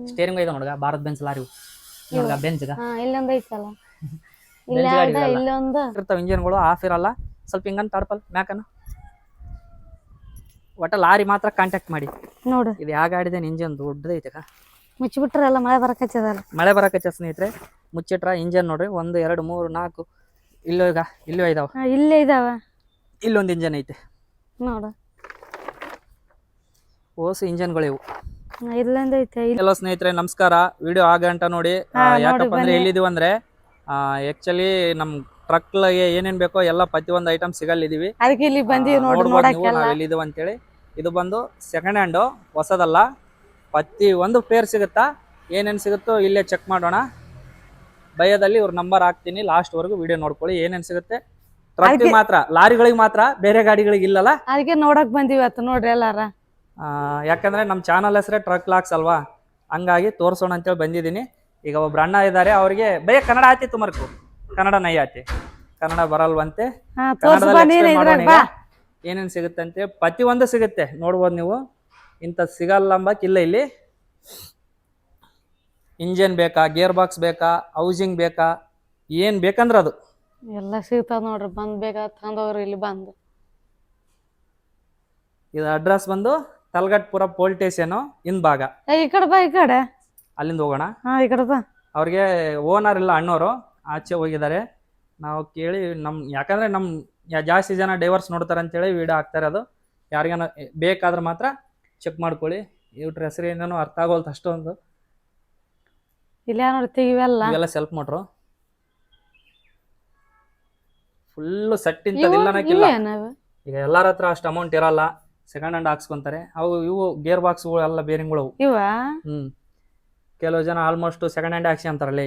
Steering ಐತೆ ನೋಡ್ಗ Bharat bench lorry ನೋಡ್ಗ ಬೆಂಚ್ಗ ಇಲ್ಲೊಂದು ಐತಲ್ಲ ಬೆಂಚ್ ಗಾಡಿ ಇರ್ತಾವ ಇಂಜಿನ್ಗಳು ಆಫ್ ಇರಲ್ಲ ಸ್ವಲ್ಪ ಹಿಂಗನ್ ತಡಪಲ್ ಮ್ಯಾಕನ ಒಟ್ಟ ಲಾರಿ ಮಾತ್ರ ಕಾಂಟ್ಯಾಕ್ಟ್ ಮಾಡಿ ನೋಡು ಇದು ಯಾವ ಗಾಡಿದೇನು ಇಂಜಿನ್ ದೊಡ್ಡದೈತೆ ಮುಚ್ಚಿಬಿಟ್ರಲ್ಲ ಮಳೆ ಬರಕತ್ತದಲ್ಲ ಮಳೆ ಬರಕತ್ತ ಸ್ನೇಹಿತರೆ ಮುಚ್ಚಿಟ್ರ ಇಂಜಿನ್ ನೋಡ್ರಿ 1 2 3 4 ಇಲ್ಲೂ ಇದಾವ ಇಲ್ಲೇ ಇದಾವ ಇಲ್ಲೊಂದು ಇಂಜಿನ್ ಐತೆ ನೋಡು ಓಸು ಇಂಜಿನ್ಗಳು ಇವು ಇಲ್ಲೊಂದು ಐತೆ ಹಲೋ ಸ್ನೇಹಿತರೆ ನಮಸ್ಕಾರ ವಿಡಿಯೋ ಆಗಂಟ ನೋಡಿ ಯಾಕಪ್ಪ ಅಂದ್ರೆ ಎಲ್ಲಿದೀವಿ ಅಂದ್ರೆ ಆಕ್ಚುಲಿ ನಮ್ ಟ್ರಕ್ ಏನೇನ್ ಬೇಕೋ ಎಲ್ಲ ಪ್ರತಿಯೊಂದು ಐಟಮ್ ಸಿಗಲ್ಲಿದೀವಿ ಅದಕ್ಕೆ ಇಲ್ಲಿ ಬಂದೀವಿ ನಾವ್ ಎಲ್ಲಿದೀವಿ ಅಂತೇಳಿ ಇದು ಬಂದು ಸೆಕೆಂಡ್ ಹ್ಯಾಂಡ್ ಹೊಸದಲ್ಲ ಪ್ರತಿಯೊಂದು ಪೇರ್ ಸಿಗುತ್ತಾ ಏನೇನು ಸಿಗುತ್ತೋ ಇಲ್ಲೇ ಚೆಕ್ ಮಾಡೋಣ ಭಯದಲ್ಲಿ ಇವ್ರ ನಂಬರ್ ಹಾಕ್ತೀನಿ ಲಾಸ್ಟ್ ವರೆಗೂ ವಿಡಿಯೋ ನೋಡ್ಕೊಳ್ಳಿ ಏನೇನು ಸಿಗುತ್ತೆ ಟ್ರಕ್ ಮಾತ್ರ ಲಾರಿಗಳಿಗೆ ಮಾತ್ರ ಬೇರೆ ಗಾಡಿಗಳಿಗೆ ಇಲ್ಲಲ್ಲ ಅದಕ್ಕೆ ನೋಡಕ್ ಬಂದೀವಿ ಅತ್ತ ನೋಡ್ರಿ ಎಲ್ಲಾರ ಯಾಕಂದ್ರೆ ನಮ್ಮ ಚಾನಲ್ ಹೆಸರೇ ಟ್ರಕ್ ಲಾಕ್ಸ್ ಅಲ್ವಾ ಹಂಗಾಗಿ ತೋರ್ಸೋಣ ಅಂತೇಳಿ ಬಂದಿದ್ದೀನಿ ಈಗ ಒಬ್ರು ಅಣ್ಣ ಇದ್ದಾರೆ ಅವ್ರಿಗೆ ಬೇ ಕನ್ನಡ ಆಯ್ತಿ ತುಮರ್ಕು ಕನ್ನಡ ನೈ ಆಯ್ತಿ ಕನ್ನಡ ಬರಲ್ವಂತೆ ಏನೇನು ಸಿಗುತ್ತೆ ಅಂತ ಪ್ರತಿಯೊಂದು ಸಿಗುತ್ತೆ ನೋಡ್ಬೋದು ನೀವು ಇಂಥ ಸಿಗಲ್ಲ ಅಂಬಕ್ಕಿಲ್ಲ ಇಲ್ಲಿ ಇಂಜಿನ್ ಬೇಕಾ ಗೇರ್ ಬಾಕ್ಸ್ ಬೇಕಾ ಹೌಸಿಂಗ್ ಬೇಕಾ ಏನ್ ಬೇಕಂದ್ರ ಅದು ಎಲ್ಲ ಸಿಗ್ತಾವ ನೋಡ್ರಿ ಬಂದ್ ಬೇಕಾ ತಂದವ್ರು ಇಲ್ಲಿ ಬಂದು ಇದು ಅಡ್ರೆಸ್ ಬಂದು ತಲಗಟ್ಪುರ ಪೊಲೀಸ್ ಸ್ಟೇಷನ್ ಭಾಗ ಈ ಕಡೆ ಬಾ ಈ ಕಡೆ ಅಲ್ಲಿಂದ ಹೋಗೋಣ ಈ ಕಡೆ ಬಾ ಅವ್ರಿಗೆ ಓನರ್ ಇಲ್ಲ ಅಣ್ಣವರು ಆಚೆ ಹೋಗಿದ್ದಾರೆ ನಾವು ಕೇಳಿ ಯಾಕಂದ್ರೆ ಜಾಸ್ತಿ ಜನ ಡೈವರ್ಸ್ ನೋಡ್ತಾರೆ ಅಂತೇಳಿ ವಿಡಿಯೋ ಹಾಕ್ತಾರೆ ಅದು ಯಾರಿಗಾನ ಬೇಕಾದ್ರೆ ಮಾತ್ರ ಚೆಕ್ ಮಾಡ್ಕೊಳ್ಳಿ ಇವ್ರ ಹೆಸರು ಏನೇನೋ ಅರ್ಥ ಆಗೋಲ್ತು ಅಷ್ಟೊಂದು ಇಲ್ಲ ನೋಡ್ತೀವಿ ಇವೆಲ್ಲ ಸೆಲ್ಫ್ ಮೋಟ್ರು ಫುಲ್ಲು ಸೆಟ್ ಇಂಥದಿಲ್ಲ ಈಗ ಎಲ್ಲಾರ ಹತ್ರ ಅಷ್ಟು ಅಮೌಂಟ್ ಇರಲ್ಲ ಸೆಕೆಂಡ್ ಹ್ಯಾಂಡ್ ಹಾಕ್ಸ್ಕೊಂತಾರೆ ಇವು ಗೇರ್ ಬಾಕ್ಸ್ಗಳು ಎಲ್ಲ ಬೇರಿಂಗ್ಗಳು ಕೆಲವು ಜನ ಆಲ್ಮೋಸ್ಟ್ ಸೆಕೆಂಡ್ ಹ್ಯಾಂಡ್ ಹಾಕ್ಸಿ ಅಂತಾರಲ್ಲ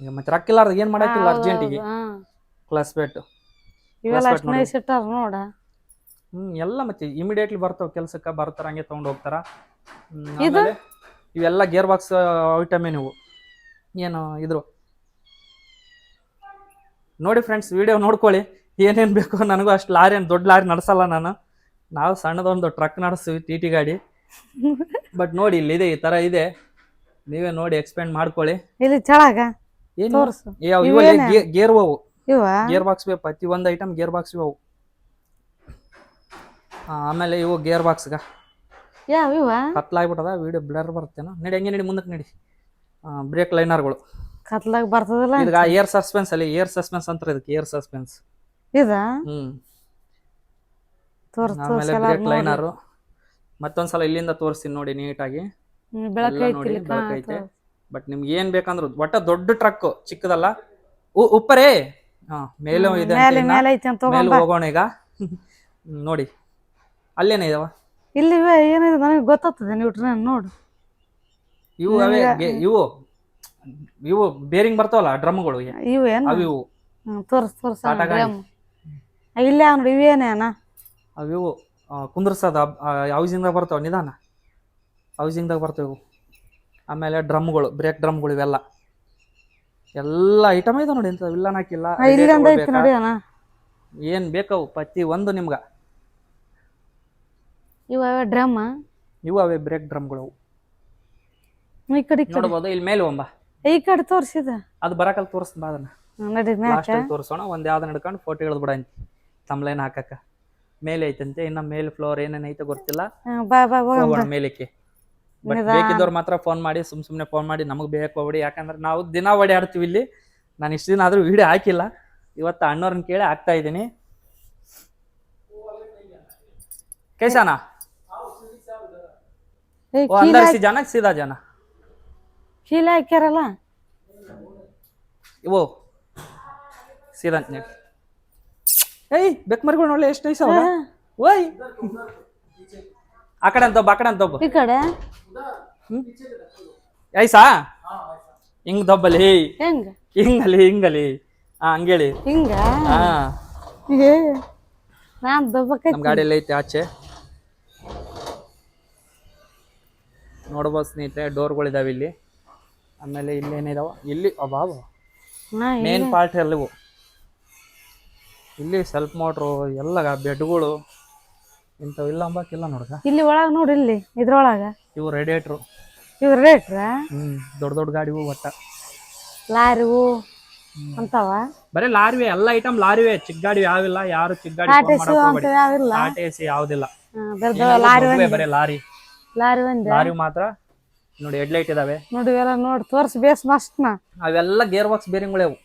ಈಗ ಮತ್ತೆ ರಕ್ಕಿಲ್ಲಾರ್ದ ಏನ್ ಮಾಡಕ್ಕಿಲ್ಲ ಅರ್ಜೆಂಟಿಗೆ ಕ್ಲಾಸ್ ಬೇಟ್ ನೋಡ ಎಲ್ಲ ಮತ್ತೆ ಇಮಿಡಿಯೇಟ್ಲಿ ಬರ್ತಾವ ಕೆಲ್ಸಕ್ಕೆ ಬರ್ತಾರ ಹಂಗೆ ತಗೊಂಡ್ ಹೋಗ್ತಾರ ಇವೆಲ್ಲ ಗೇರ್ ಬಾಕ್ಸ್ ಐಟಮೇ ನೀವು ಏನು ಇದ್ರು ನೋಡಿ ಫ್ರೆಂಡ್ಸ್ ವಿಡಿಯೋ ನೋಡ್ಕೊಳ್ಳಿ ಏನೇನು ಬೇಕು ನನಗೂ ಅಷ್ಟು ಲಾರಿ ಏನು ದೊಡ್ಡ ಲಾರಿ ನಡೆಸಲ್ಲ ನಾವು ಸಣ್ಣದೊಂದು ಟ್ರಕ್ ನಡೆಸ್ತೀವಿ ಟಿ ಗಾಡಿ ಬಟ್ ನೋಡಿ ಇಲ್ಲಿ ಇದೆ ಈ ತರ ಇದೆ ನೀವೇ ನೋಡಿ ಎಕ್ಸ್ಪ್ಲೇನ್ ಮಾಡ್ಕೊಳ್ಳಿ ಇಲ್ಲಿ ಚಳಗ ಗೇರ್ ಅವು ಗೇರ್ ಬಾಕ್ಸ್ ಬೇಕು ಪ್ರತಿಯೊಂದು ಐಟಮ್ ಗೇರ್ ಬಾಕ್ಸ್ ಅವು ಆಮೇಲೆ ಇವು ಗೇರ್ ಬಾಕ್ಸ್ಗ ಕತ್ಲಾಗ್ಬಿಟ್ಟದ ವಿಡಿಯೋ ಬ್ಲರ್ ಬರ್ತೇನೋ ನಡಿ ಹಂಗೆ ನಡಿ ಮುಂದಕ್ಕೆ ನಡಿ ಬ್ರೇಕ್ ಲೈನರ್ಗಳು ಕತ್ಲಾಗ ಬರ್ತದಲ್ಲ ಈಗ ಏರ್ ಸಸ್ಪೆನ್ಸ್ ಅಲ್ಲಿ ಏರ್ ಸಸ್ಪೆನ್ಸ್ ಅಂತಾರೆ ಇದಕ್ಕೆ ಏರ್ ಸಸ್ಪೆನ್ಸ್ ಆಮೇಲೆ ಬ್ರೇಕ್ ಲೈನರ್ ಮತ್ತೊಂದ್ಸಲ ಇಲ್ಲಿಂದ ತೋರಿಸ್ತೀನಿ ನೋಡಿ ನೀಟಾಗಿ ನೋಡಿ ಬೆಳಕೈತೆ ಬಟ್ ನಿಮ್ಗೆ ಏನ್ ಬೇಕಂದ್ರು ಒಟ್ಟ ದೊಡ್ಡ ಟ್ರಕ್ ಚಿಕ್ಕದಲ್ಲ ಉಪ್ಪರೇ ಮೇಲೆ ಇದೆ ಮೇಲೆ ಹೋಗೋಣ ಈಗ ನೋಡಿ ಅಲ್ಲೇನೇ ಇದಾವ ಇಲ್ಲಿ ಏನಿದೆ ನನಗೆ ಗೊತ್ತಾಗ್ತದೆ ನೀವು ನೋಡು ಇವು ಅವೇ ಇವು ಬೇರಿಂಗ್ ಬರ್ತಾವಲ್ಲ ಡ್ರಮ್ಗಳು ಇವು ಅವು ತೋರ್ಸ್ ಇಲ್ಲೇ ನೋಡಿ ಇವೇನೇನ ಅವು ಕುಂದ್ರಸದ ಹೌಸಿಂಗ್ದಾಗ ಬರ್ತಾವ ನಿಧಾನ ಹೌಸಿಂಗ್ದಾಗ ಬರ್ತಾವ ಇವು ಆಮೇಲೆ ಡ್ರಮ್ಗಳು ಬ್ರೇಕ್ ಡ್ರಮ್ಗಳು ಇವೆಲ್ಲ ಎಲ್ಲ ಐಟಮ್ ಇದೆ ನೋಡಿ ಅಂತ ವಿಲ್ಲನ್ ಹಾಕಿಲ್ಲ ಏನ್ ಬೇಕವು ಪ್ರತಿ ಒಂದು ನಿಮ್ಗ ಡ್ರಮ್ ಇವು ಅವೇ ಬ್ರೇಕ್ ಡ್ರಮ್ಗಳು ಈ ಕಡೆ ನೋಡಬಹುದು ಇಲ್ಲಿ ಮೇಲೆ ಒಂಬ ಈ ಕಡೆ ತೋರಿಸಿದ ಅದು ಬರಕಲ್ ತೋರಿಸ್ತಾ ಅದನ್ನ ತೋರಿಸೋಣ ಒಂದ್ ಯಾವ್ದನ್ನ ಹಿಡ್ಕೊಂಡು ಫೋಟೋ ಹಿಡಿದು ಬಿಡ ತಮ್ಲೈನ್ ಹಾಕಕ್ಕ ಮೇಲೆ ಐತಂತೆ ಇನ್ನ ಮೇಲೆ ಫ್ಲೋರ್ ಏನೇನ್ ಐತೆ ಗೊತ್ತಿಲ್ಲ ಮೇಲಕ್ಕೆ ಬೇಕಿದ್ದವ್ರು ಮಾತ್ರ ಫೋನ್ ಮಾಡಿ ಸುಮ್ನೆ ಫೋನ್ ಮಾಡಿ ನಮಗ್ ಬೇಕು ಹೋಗ್ಬಿಡಿ ಯಾಕಂದ್ರೆ ನಾವು ದಿನ ಓಡಾಡ್ತೀವಿ ಇಲ್ಲಿ ನಾನು ಇಷ್ಟು ದಿನ ಆದ್ರೂ ವಿಡಿಯೋ ಹಾಕಿಲ್ಲ ಇವತ್ತು ಅಣ್ಣವ್ರನ್ನ ಕೇಳಿ ಹಾಕ್ತಾ ಇದ್ದೀನಿ कैसा वो अंदर से जाना सीधा जाना खीला केरला वो सीधा ಏಯ್ ಬೆಕ್ ಮರ್ಗಳು ನೋಡ್ಲಿ ಎಷ್ಟು ಐಸ ಓಯ್ ಆ ಕಡೆ ಅಂತ ಈ ಕಡೆ ಐಸಾ ಹಿಂಗ್ ದೊಬ್ಬಲಿ ಹೆಂಗ ಹಿಂಗಲಿ ಹಂಗೇಳಿ ಹಿಂಗ ನಾನ್ ನಮ್ಮ ಗಾಡಿಯಲ್ಲಿ ಐತೆ ಆಚೆ ನೋಡ್ಬೋದು ಸ್ನೇಹಿತರೆ ಡೋರ್ಗಳಿದಾವೆ ಇಲ್ಲಿ ಆಮೇಲೆ ಇಲ್ಲಿ ಏನಿದಾವ ಇಲ್ಲಿ ಅಬಾಬ ಮೇನ್ ಪಾರ್ಟ್ ಎಲ್ಲವು ಇಲ್ಲಿ ಸೆಲ್ಫ್ ಮೋಟ್ರು ಎಲ್ಲ ಬೆಡ್ಗಳು ಇಂಥವು ಇಲ್ಲ ಅಂಬಕ್ಕಿಲ್ಲ ನೋಡ್ಗ ಇಲ್ಲಿ ಒಳಗ ನೋಡಿ ಇಲ್ಲಿ ಇದ್ರೊಳಗ ಇವು ರೇಡಿಯೇಟ್ರು ಇವ್ ರೇಟ್ರ ದೊಡ್ಡ ದೊಡ್ಡ ಗಾಡಿವು ಒಟ್ಟ ಲಾರಿವು ಅಂತಾವ ಬರೀ ಲಾರಿವೆ ಎಲ್ಲ ಐಟಮ್ ಲಾರಿವೆ ಚಿಕ್ಕ ಗಾಡಿ ಯಾವಿಲ್ಲ ಯಾರು ಚಿಕ್ಕ ಗಾಡಿ ಟಾಟಾ ಎಸಿ ಅಂತ ಯಾವಿಲ್ಲ ಟಾಟಾ ಎಸಿ ಯಾವ್ದಿಲ್ಲ ಲಾರಿ ಬರೀ ಲಾರಿ ಲಾರಿ ಒಂದೇ ಲಾರಿ ಮಾತ್ರ ನೋಡಿ ಹೆಡ್ಲೈಟ್ ಇದಾವೆ ನೋಡಿ ಇವೆಲ್ಲ ನೋಡಿ ತೋರ್ಸಿ ಬೇಸ್ ಮಸ್ತ್ನ ಅವೆಲ್ಲ ಗೇರ್ ಬಾಕ್ಸ್ ಬೇರಿಂಗ್ಗಳವು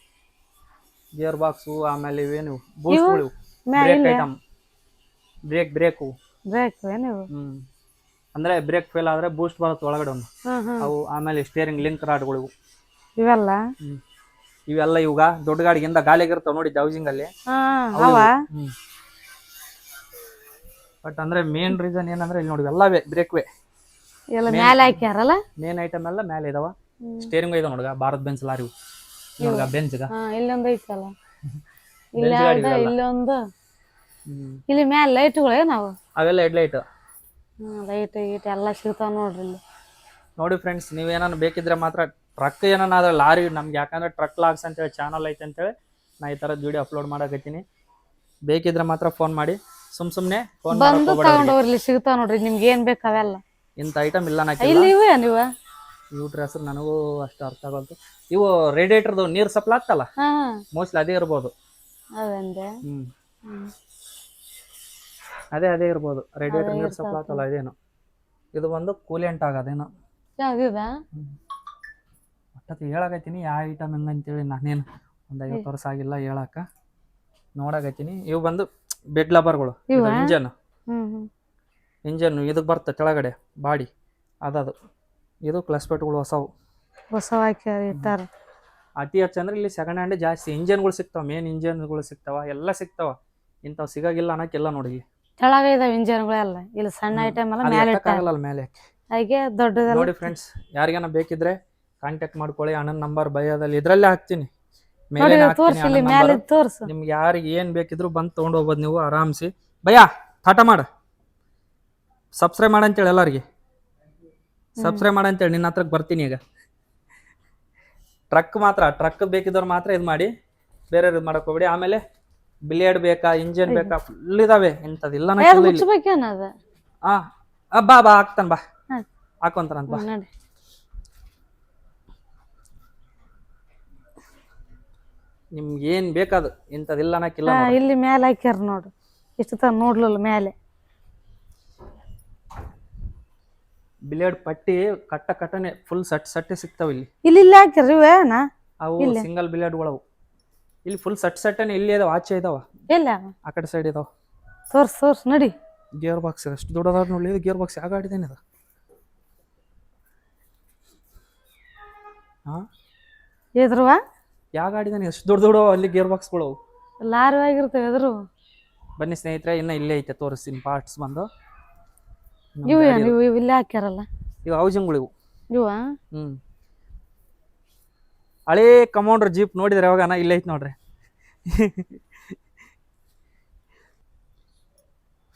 ಗೇರ್ ಬಾಕ್ಸು ಆಮೇಲೆ ಇವೇನು ಬೂಸ್ಟ್ಗಳು ಬ್ರೇಕ್ ಐಟಮ್ ಬ್ರೇಕು ಬ್ರೇಕ್ ನೀವು ಅಂದ್ರೆ ಬ್ರೇಕ್ ಫೇಲ್ ಆದ್ರೆ ಬೂಸ್ಟ್ ಬರುತ್ತೆ ಒಳಗಡೆ ಒಂದು ಅವು ಆಮೇಲೆ ಸ್ಟೇರಿಂಗ್ ಲಿಂಕ್ ರಾಡ್ಗಳು ಇವೆಲ್ಲ ಇವೆಲ್ಲ ಇವಾಗ ದೊಡ್ಡ ಗಾಡಿಗಿಂದ ಗಾಲಿಗಿರ್ತಾವ ನೋಡಿ ಹೌಸಿಂಗ್ ಅಲ್ಲಿ ಬಟ್ ಅಂದ್ರೆ ಮೇನ್ ರೀಸನ್ ಏನಂದ್ರೆ ಇಲ್ಲಿ ನೋಡಿ ಎಲ್ಲವೇ ಬ್ರೇಕ್ವೇ ಎಲ್ಲ ಮೇಲೆ ಹಾಕ್ಯಾರಲ್ಲ ಮೇನ್ ಐಟಮ್ ಎಲ್ಲ ಮೇಲೆ ಇದಾವ ಸ್ಟೇರಿಂಗ್ ಇದಾವ ನೋಡ್ಗ ಭಾರತ್ ಬೆಂಚ್ ಲಾರಿ ನೋಡ್ಗ ಬೆಂಚ್ಗ ಇಲ್ಲೊಂದು ಐತಲ್ಲ ಇಲ್ಲೊಂದು ಇಲ್ಲಿ ಮ್ಯಾಲ ಲೈಟ್ಗಳೇ ನಾವು ಅವೆಲ್ಲ ಹೆಡ್ಲೈಟ್ ಲೈಟ್ ಗೀಟ್ ಎಲ್ಲ ಸಿಗ್ತಾವ ನೋಡ್ರಿ ಇಲ್ಲಿ ನೋಡಿ ಫ್ರೆಂಡ್ಸ್ ನೀವೇನಾನು ಬೇಕಿದ್ರೆ ಮಾತ್ರ ಟ್ರಕ್ ಏನಾದ್ರೆ ಲಾರಿ ನಮ್ಗೆ ಯಾಕಂದ್ರೆ ಟ್ರಕ್ ಲಾಗ್ಸ್ ಅಂತೇಳಿ ಚಾನಲ್ ಐತೆ ಅಂತೇಳಿ ನಾ ಈ ಥರದ್ದು ವಿಡಿಯೋ ಅಪ್ಲೋಡ್ ಮಾಡಕತ್ತೀನಿ ಬೇಕಿದ್ರೆ ಮಾತ್ರ ಫೋನ್ ಮಾಡಿ ಸುಮ್ಮನೆ ಫೋನ್ ಬಂದು ತಗೊಂಡೋಗ್ರಿ ಸಿಗ್ತಾವ ನೋಡ್ರಿ ನಿಮ್ಗೆ ಏನ್ ಬೇಕು ಅವೆಲ್ಲ ಇಂಥ ಐಟಮ್ ಇಲ್ಲ ಇಲ್ಲಿ ಇವೆ ನೀವು ಇವ್ರ ಹೆಸರು ನನಗೂ ಅಷ್ಟು ಅರ್ಥ ಆಗೋಲ್ತು ಇವು ರೇಡಿಯೇಟರ್ದು ನೀರು ಸಪ್ಲೈ ಆಗ್ತಲ್ಲ ಮೋಸ್ಟ್ಲಿ ಅದೇ ಇರ್ಬೋದು ಅದೇ ಇರ್ಬೋದು ರೇಡಿಯೇಟರ್ ನೀರು ಸಪ್ಲೈ ಆಗ್ತಲ್ಲ ಅದೇನು ಇದು ಒಂದು ಕೂಲೆಂಟ್ ಆಗೋದೇನು ಒಟ್ಟತ್ತು ಹೇಳಕತ್ತೀನಿ ಯಾವ ಐಟಮ್ ಹೆಂಗಂತೇಳಿ ನಾನೇನು ಒಂದು 50 ವರ್ಷ ಆಗಿಲ್ಲ ಹೇಳಕ್ಕ ನೋಡಕತ್ತೀನಿ ಇವು ಬಂದು ಬೆಡ್ ಲಬರ್ಗಳು ಇಂಜನ್ ಇದಕ್ಕೆ ಬರ್ತದೆ ಕೆಳಗಡೆ ಬಾಡಿ ಅದದು ಇದು ಕ್ಲಸ್ಪೆಟ್ಗಳು ಹೊಸವು ಇಟ್ಟಾರ ಅತಿ ಹೆಚ್ಚು ಅಂದ್ರೆ ಇಲ್ಲಿ ಸೆಕೆಂಡ್ ಹ್ಯಾಂಡ್ ಜಾಸ್ತಿ ಇಂಜನ್ಗಳು ಸಿಗ್ತಾವ ಮೇನ್ ಇಂಜನ್ಗಳು ಸಿಗ್ತಾವ ಎಲ್ಲ ಸಿಗ್ತಾವ ಇಂಥವು ಸಿಗಾಗಿಲ್ಲ ಅನ್ನಕ್ಕೆಲ್ಲ ನೋಡಿ ಇಲ್ಲಿ ಕೆಳಗ ಇದಾವ ಇಂಜನ್ಗಳೆಲ್ಲ ಇಲ್ಲಿ ಸಣ್ಣ ಐಟಮ್ ಎಲ್ಲ ಮೇಲೆ ಆಗಲ್ಲ ಮೇಲೆ ಹಾಗೆ ದೊಡ್ಡದಲ್ಲ ನೋಡಿ ಫ್ರೆಂಡ್ಸ್ ಯಾರಿಗಾನ ಬೇಕಿದ್ರೆ ಕಾಂಟ್ಯಾಕ್ಟ್ ಮಾಡ್ಕೊಳ್ಳಿ ಅಣ್ಣನ ನಂಬರ್ ಬಯೋದಲ್ಲಿ ಇದ್ರಲ್ಲೇ ಹಾಕ್ತೀನಿ ನಿಮ್ಗೆ ಯಾರಿಗೆ ಏನ್ ಬೇಕಿದ್ರು ಬಂದು ತಗೊಂಡು ಹೋಗ್ಬೋದು ನೀವು ಆರಾಮ್ಸಿ ಭಯ್ಯ ಟಾಟಾ ಮಾಡ ಸಬ್ಸ್ಕ್ರೈಬ್ ಮಾಡಂತೇಳಿ ಎಲ್ಲರಿಗೆ ಸಬ್ಸ್ಕ್ರೈಬ್ ಮಾಡಂತೇಳಿ ನಿನ್ನ ಹತ್ರಕ್ಕೆ ಬರ್ತೀನಿ ಈಗ ಟ್ರಕ್ ಬೇಕಿದ್ದವ್ರು ಮಾತ್ರ ಇದು ಮಾಡಿ ಬೇರೆ ಇದು ಮಾಡಕ್ ಹೋಗ್ಬೇಡಿ ಆಮೇಲೆ ಬಿಲೇಡ್ ಬೇಕಾ ಇಂಜಿನ್ ಬೇಕಾ ಫುಲ್ ಇದಾವೆ ಇಂಥದಿಲ್ಲ ಬಾ ಹಾಕ್ತಾನ ಬಾ ಹಾಕೊಂತಾನಂತ ಬಾ ನಿಮ್ಗೆ ಏನ್ ಬೇಕಾದ ಇಂಥದಿಲ್ಲ ಅನ್ನಕ್ಕಿಲ್ಲ ಇಲ್ಲಿ ಮೇಲೆ ಹಾಕ್ಯಾರ ನೋಡು ಇಷ್ಟು ತ ನೋಡ್ಲಿಲ್ಲ ಮೇಲೆ ಬಿಲೇಡ್ ಪಟ್ಟಿ ಕಟ್ಟನೆ ಫುಲ್ ಸಟ್ಟೆ ಸಿಗ್ತಾವ ಇಲ್ಲಿ ಇಲ್ಲಿ ಹಾಕ್ಯಾರ ಇವೇನಾ ಅವು ಸಿಂಗಲ್ ಬಿಲೇಡ್ಗಳವು ಇಲ್ಲಿ ಫುಲ್ ಸಟ್ಟನೆ ಇಲ್ಲಿ ಇದಾವ ಆಚೆ ಇದಾವ ಎಲ್ಲ ಆ ಕಡೆ ಸೈಡ್ ಇದಾವ ತೋರ್ಸ್ ನಡಿ ಗೇರ್ ಬಾಕ್ಸ್ ಎಷ್ಟು ದೊಡ್ಡದಾದ ನೋಡಿ ಇದು ಗೇರ್ ಬಾಕ್ಸ್ ಯಾವ ಗಾಡಿದೇನೆ ಇದು ಎದ್ರುವ ಯಾವ ಗಾಡಿದಾನೆ ಎಷ್ಟು ದೊಡ್ಡ ಅಲ್ಲಿ ಗೇರ್ ಬಾಕ್ಸ್ಗಳು ಲಾರಿ ಆಗಿರ್ತವೆ ಎದ್ರು ಬನ್ನಿ ಸ್ನೇಹಿತರೆ ಇನ್ನ ಇಲ್ಲೇ ಐತೆ ತೋರಿಸ್ತೀನಿ ಪಾರ್ಟ್ಸ್ ಬಂದು ಇವು ಇಲ್ಲೇ ಹಾಕ್ಯಾರಲ್ಲ ಇವು ಹೌಸಿಂಗ್ಗಳು ಇವ ಹಳೇ ಕಮೌಂಡರ್ ಜೀಪ್ ನೋಡಿದ್ರೆ ಯಾವಾಗ ಇಲ್ಲೇ ಐತೆ ನೋಡ್ರಿ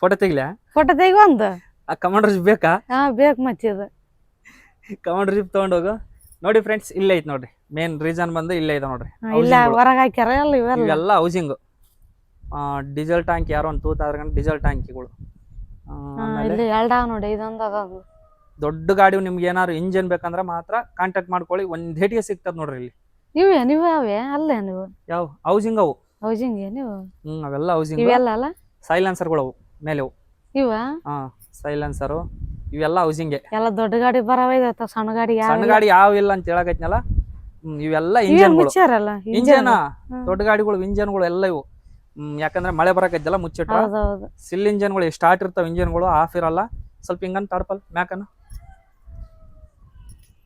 ಫೋಟೋ ತೆಗಿ ಒಂದು ಆ ಕಮೌಂಡರ್ ಜೀಪ್ ಬೇಕಾ ಬೇಕು ಮತ್ತೆ ಕಮೌಂಡರ್ ಜೀಪ್ ತಗೊಂಡೋಗು ನೋಡಿ ಫ್ರೆಂಡ್ಸ್ ಇಲ್ಲೇ ಐತೆ ನೋಡ್ರಿ ಮೇನ್ ರೀಸನ್ ಬಂದು ಇಲ್ಲೇ ಇದೆ ನೋಡ್ರಿ ಇಲ್ಲ ಹೊರಗೆ ಹಾಕ್ಯಾರ ಇವೆಲ್ಲ ಹೌಸಿಂಗ್ ಡೀಸೆಲ್ ಟ್ಯಾಂಕ್ ಯಾರೋ ಒಂದು 2000 ಡೀಸೆಲ್ ಟ್ಯಾಂಕಿಗಳು ನೋಡಿ ಇದೊಂದು ದೊಡ್ಡ ಗಾಡಿ ನಿಮ್ಗೆ ಏನಾದ್ರು ಇಂಜಿನ್ ಬೇಕಂದ್ರೆ ಮಾತ್ರ ಕಾಂಟ್ಯಾಕ್ಟ್ ಮಾಡ್ಕೊಳ್ಳಿ ಒಂದ್ ಹೇಟಿಗೆ ಸಿಗ್ತದ ನೋಡ್ರಿ ಇಲ್ಲಿ ನೀವು ಅವೇ ಅಲ್ಲೇ ನೀವು ಯಾವ ಹೌಸಿಂಗ್ ಅವು ಹೌಸಿಂಗ್ ನೀವು ಅವೆಲ್ಲ ಹೌಸಿಂಗ್ ಇವೆಲ್ಲ ಅಲ್ಲ ಸೈಲೆನ್ಸರ್ಗಳು ಅವು ಮೇಲೆ ಇವ ಸೈಲೆನ್ಸರು ಇವೆಲ್ಲ ಹೌಸಿಂಗ್ ಎಲ್ಲ ದೊಡ್ಡ ಗಾಡಿ ಬರವ ಸಣ್ಣ ಗಾಡಿ ಯಾವ ಇಲ್ಲ ಅಂತ ಹೇಳಕೈತ್ನಲ್ಲ ಇವೆಲ್ಲ ಇಂಜನ್ಗಳು ದೊಡ್ಡ ಗಾಡಿಗಳು ಇಂಜನ್ಗಳು ಎಲ್ಲ ಇವು ಯಾಕಂದ್ರೆ ಮಳೆ ಬರಕೈತಲ್ಲ ಮುಚ್ಚಿಟ್ರ ಸಿಲ್ ಇಂಜನ್ಗಳು ಸ್ಟಾರ್ಟ್ ಇರ್ತಾವ ಇಂಜನ್ಗಳು ಆಫ್ ಇರಲ್ಲ ಸ್ವಲ್ಪ ಹಿಂಗನ್ ತಡಪಲ್ ಮ್ಯಾಕನ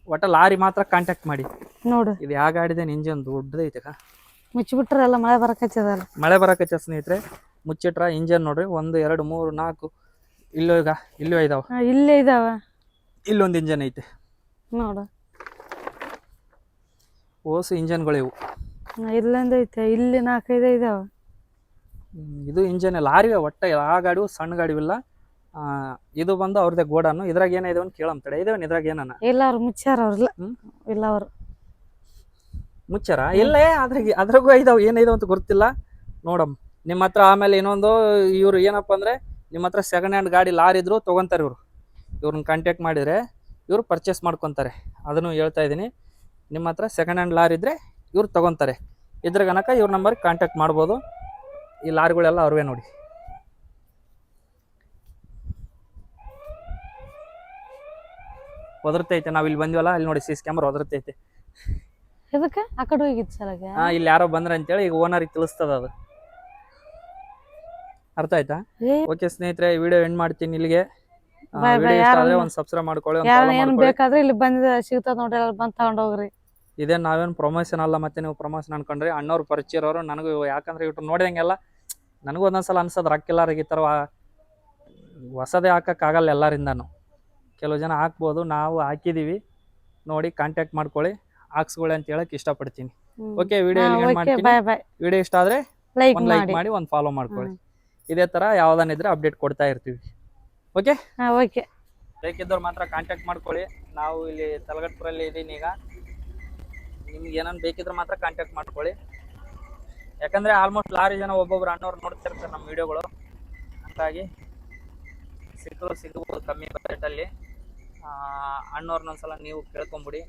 ಒಟ್ಟ ಲಾರಿ ಮಾತ್ರ ಕಾಂಟ್ಯಾಕ್ಟ್ ಮಾಡಿ ನೋಡು ಇದು ಯಾವ ಗಾಡಿದೇನು ಇಂಜನ್ ದೊಡ್ಡದೈತೆ ಮುಚ್ಚಿಬಿಟ್ರಲ್ಲ ಮಳೆ ಬರಕೈತೆ ಸ್ನೇಹಿತರೆ ಮುಚ್ಚಿಟ್ರ ಇಂಜನ್ ನೋಡ್ರಿ 1 2 3 4 ಇಲ್ಲೂ ಇದಾವ ಇಲ್ಲೇ ಇದಾವ ಇಲ್ಲೊಂದು ಇಂಜನ್ ಐತೆ ನೋಡು ಓಸು ಇಂಜನ್ಗಳು ಇವು ಇಲ್ಲೊಂದು ಐತೆ ಇಲ್ಲಿ 4-5 ಇದಾವ ಇದು ಇಂಜನ್ ಲಾರಿ ಒಟ್ಟ ಆ ಗಾಡಿವು ಸಣ್ಣ ಗಾಡಿವಿಲ್ಲ ಇದು ಬಂದು ಅವ್ರದೇ ಗೋಡಾನು ಇದ್ರಾಗ ಏನಿದೆ ಅಂತ ಕೇಳಂತಡೆ ಇದೇವನ್ ಇದ್ರಾಗ ಏನನ ಇಲ್ಲ ಅವ್ರು ಮುಚ್ಚಾರ ಅವ್ರಲ್ಲ ಇಲ್ಲ ಅವ್ರು ಮುಚ್ಚಾರ ಇಲ್ಲೇ ಅದ್ರಾಗೂ ಇದಾವ ಏನಿದಾವ ಅಂತ ಗೊತ್ತಿಲ್ಲ ನೋಡಮ್ ನಿಮ್ಮ ಹತ್ರ ಆಮೇಲೆ ಇನ್ನೊಂದು ಇವ್ರು ಏನಪ್ಪ ಅಂದ್ರೆ ನಿಮ್ಮ ಹತ್ರ ಸೆಕೆಂಡ್ ಹ್ಯಾಂಡ್ ಗಾಡಿ ಲಾರಿ ಇದ್ರು ತಗೊಂತಾರೆ ಇವ್ರನ್ನ ಕಾಂಟ್ಯಾಕ್ಟ್ ಮಾಡಿದ್ರೆ ಇವರು ಪರ್ಚೇಸ್ ಮಾಡ್ಕೊತಾರೆ. ಅದನ್ನು ಹೇಳ್ತಾ ಇದ್ದೀನಿ. ನಿಮ್ಮ ಹತ್ರ ಸೆಕೆಂಡ್ ಹ್ಯಾಂಡ್ ಲಾರಿ ಇದ್ದರೆ ಇವ್ರು ತೊಗೊತಾರೆ. ಇದ್ರ ಗನಕ ಇವ್ರ ನಂಬರ್ಗೆ ಕಾಂಟ್ಯಾಕ್ಟ್ ಮಾಡ್ಬೋದು. ಈ ಲಾರಿಗಳೆಲ್ಲ ಅವ್ರವೇ ನೋಡಿ. ಒದರ್ತೈತೆ. ನಾವು ಇಲ್ಲಿ ಬಂದಿವಲ್ಲ, ಅಲ್ಲಿ ನೋಡಿ CC ಕ್ಯಾಮ್ರಾ ಒದರ್ತೈತೆ. ಇದಕ್ಕೆ ಆ ಕಡೆ ಹೋಗಿತ್ತು ಸಲಗ ಇಲ್ಲಿ ಯಾರೋ ಬಂದ್ರೆ ಅಂತೇಳಿ ಈಗ ಓನರಿಗೆ ತಿಳಿಸ್ತದ ಅದು. ಅರ್ಥ ಆಯ್ತಾ? ಓಕೆ ಸ್ನೇಹಿತರೆ, ವಿಡಿಯೋ ಎಂಡ್ ಮಾಡ್ತೀನಿ ಇಲ್ಲಿಗೆ. ವಿಡಿಯೋ ಇಷ್ಟ ಆದ್ರೆ ಒಂದು ಸಬ್ಸ್ಕ್ರೈಬ್ ಮಾಡ್ಕೊಳ್ಳಿ, ಒಂದು ಫಾಲೋ ಏನ್ ಮಾಡ್ಕೊಳ್ಳಿ. ಬೇಕಾದ್ರೆ ಇಲ್ಲಿ ಬಂದ ಸಿಗ್ತದ ನೋಡ್ರಿ, ಅಲ್ಲಿ ಬಂದ್ ತಗೊಂಡ್ ಹೋಗ್ರಿ. ಇದೇ ನಾವೇನು ಪ್ರಮೋಷನ್ ಅಲ್ಲ, ಮತ್ತೆ ನೀವು ಪ್ರಮೋಷನ್ ಅನ್ಕೊಂಡ್ರಿ. ಅಣ್ಣವ್ರು ಪರಿಚಯ ಇರೋರು. ನನಗೂ ಯಾಕಂದ್ರೆ ಇವ್ರು ನೋಡಿದಂಗೆಲ್ಲ ನನಗೂ ಒಂದೊಂದ್ಸಲ ಅನ್ಸೋದು ರೊಕ್ಕಿಲ್ಲಾರಿಗೆ ಈ ಥರ ಹೊಸದೇ ಹಾಕೋಕ್ಕಾಗಲ್ಲ ಎಲ್ಲರಿಂದನೂ. ಕೆಲವು ಜನ ಹಾಕ್ಬೋದು, ನಾವು ಹಾಕಿದ್ದೀವಿ. ನೋಡಿ ಕಾಂಟ್ಯಾಕ್ಟ್ ಮಾಡ್ಕೊಳ್ಳಿ, ಹಾಕ್ಸ್ಕೊಳ್ಳಿ ಅಂತ ಹೇಳಕ್ಕೆ ಇಷ್ಟಪಡ್ತೀನಿ. ಓಕೆ, ವಿಡಿಯೋ ಮಾಡ್ತೀನಿ. ವಿಡಿಯೋ ಇಷ್ಟ ಆದರೆ ಒಂದು ಲೈಕ್ ಮಾಡಿ, ಒಂದು ಫಾಲೋ ಮಾಡ್ಕೊಳ್ಳಿ. ಇದೇ ಥರ ಯಾವ್ದಾನಿದ್ರೆ ಅಪ್ಡೇಟ್ ಕೊಡ್ತಾ ಇರ್ತೀವಿ. ಓಕೆ ಓಕೆ, ಬೇಕಿದ್ದವ್ರು ಮಾತ್ರ ಕಾಂಟ್ಯಾಕ್ಟ್ ಮಾಡ್ಕೊಳ್ಳಿ. ನಾವು ಇಲ್ಲಿ ತಲಗಟ್ಪುರಲ್ಲಿ ಇದ್ದೀನಿ ಈಗ. ನಿಮ್ಗೆ ಏನಾದ್ರು ಬೇಕಿದ್ರೆ ಮಾತ್ರ ಕಾಂಟ್ಯಾಕ್ಟ್ ಮಾಡ್ಕೊಳ್ಳಿ. ಯಾಕಂದರೆ ಆಲ್ಮೋಸ್ಟ್ ಲಾರಿ ಜನ ಒಬ್ಬೊಬ್ರು ಅಣ್ಣವ್ರು ನೋಡ್ತಿರ್ತಾರೆ ನಮ್ಮ ವಿಡಿಯೋಗಳು. ಹಾಗಾಗಿ ಸಿಗ್ಬೋದು ಕಮ್ಮಿ ಬಜೆಟಲ್ಲಿ. ಅಣ್ಣವ್ರನ್ನೊಂದ್ಸಲ ನೀವು ಕೇಳ್ಕೊಂಬಿಡಿ.